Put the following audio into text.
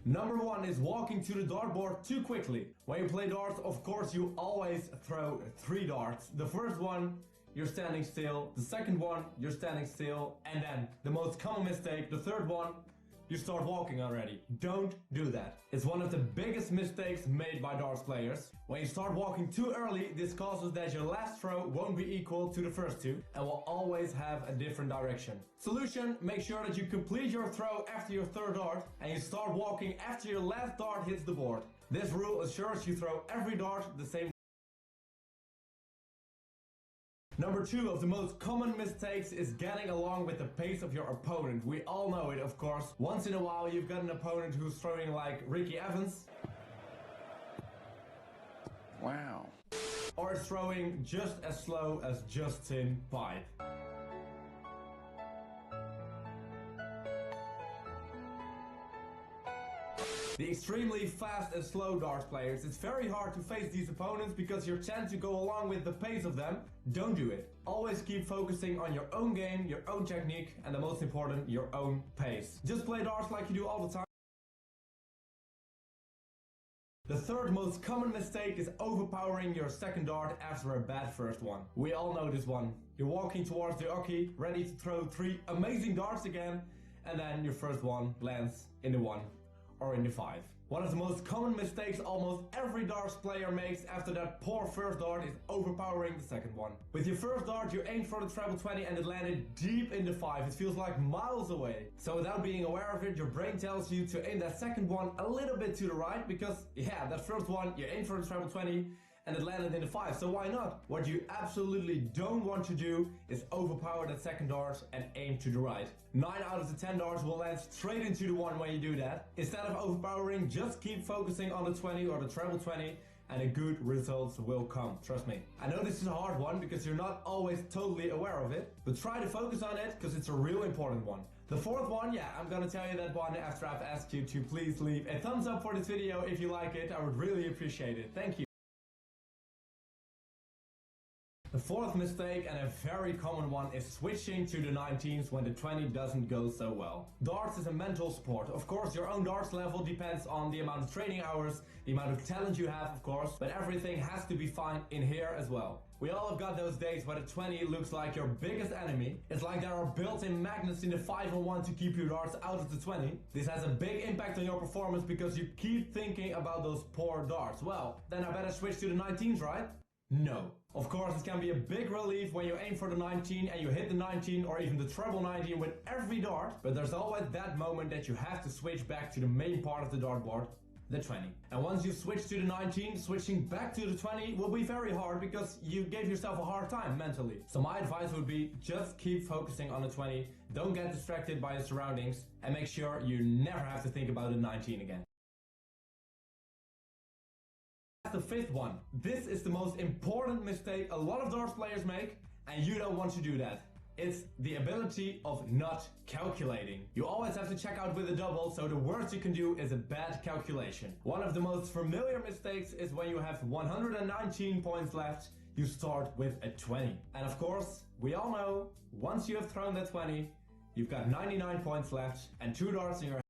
Number 1 is walking to the dartboard too quickly. When you play darts, of course you always throw 3 darts. The first one, you're standing still. The second one, you're standing still. And then the most common mistake, the third one, you start walking already. Don't do that. It's one of the biggest mistakes made by darts players. When you start walking too early, this causes that your last throw won't be equal to the first two and will always have a different direction. Solution, make sure that you complete your throw after your third dart and you start walking after your last dart hits the board. This rule assures you throw every dart the same. Number 2 of the most common mistakes is getting along with the pace of your opponent. We all know it, of course. Once in a while you've got an opponent who's throwing like Ricky Evans. Wow. Or is throwing just as slow as Justin Pipe. The extremely fast and slow darts players, it's very hard to face these opponents because you tend to go along with the pace of them. Don't do it. Always keep focusing on your own game, your own technique, and the most important, your own pace. Just play darts like you do all the time. The third most common mistake is overpowering your second dart after a bad first one. We all know this one. You're walking towards the oki, ready to throw 3 amazing darts again, and then your first one lands in the 1. Or in the 5. One of the most common mistakes almost every darts player makes after that poor first dart is overpowering the second one. With your first dart you aimed for the treble 20 and it landed deep in the 5. It feels like miles away. So without being aware of it, your brain tells you to aim that second one a little bit to the right because yeah, that first one you aimed for the treble 20 and it landed in the 5, so why not? What you absolutely don't want to do is overpower that second dart and aim to the right. 9 out of the 10 darts will land straight into the 1 when you do that. Instead of overpowering, just keep focusing on the 20 or the treble 20 and the good results will come, trust me. I know this is a hard one because you're not always totally aware of it, but try to focus on it because it's a real important one. The fourth one, yeah, I'm gonna tell you that one after I've asked you to please leave a thumbs up for this video if you like it. I would really appreciate it. Thank you. The fourth mistake, and a very common one, is switching to the 19s when the 20 doesn't go so well. Darts is a mental sport. Of course, your own darts level depends on the amount of training hours, the amount of talent you have, of course, but everything has to be fine in here as well. We all have got those days where the 20 looks like your biggest enemy. It's like there are built-in magnets in the 5 and 1 to keep your darts out of the 20. This has a big impact on your performance because you keep thinking about those poor darts. Well, then I better switch to the 19s, right? No. Of course, it can be a big relief when you aim for the 19 and you hit the 19 or even the treble 19 with every dart, but there's always that moment that you have to switch back to the main part of the dartboard, the 20. And once you've switched to the 19, switching back to the 20 will be very hard because you gave yourself a hard time mentally. So my advice would be just keep focusing on the 20, don't get distracted by your surroundings, and make sure you never have to think about the 19 again. The fifth one. This is the most important mistake a lot of darts players make, and you don't want to do that. It's the ability of not calculating. You always have to check out with a double, so the worst you can do is a bad calculation. One of the most familiar mistakes is when you have 119 points left, you start with a 20. And of course, we all know, once you have thrown that 20, you've got 99 points left and 2 darts in your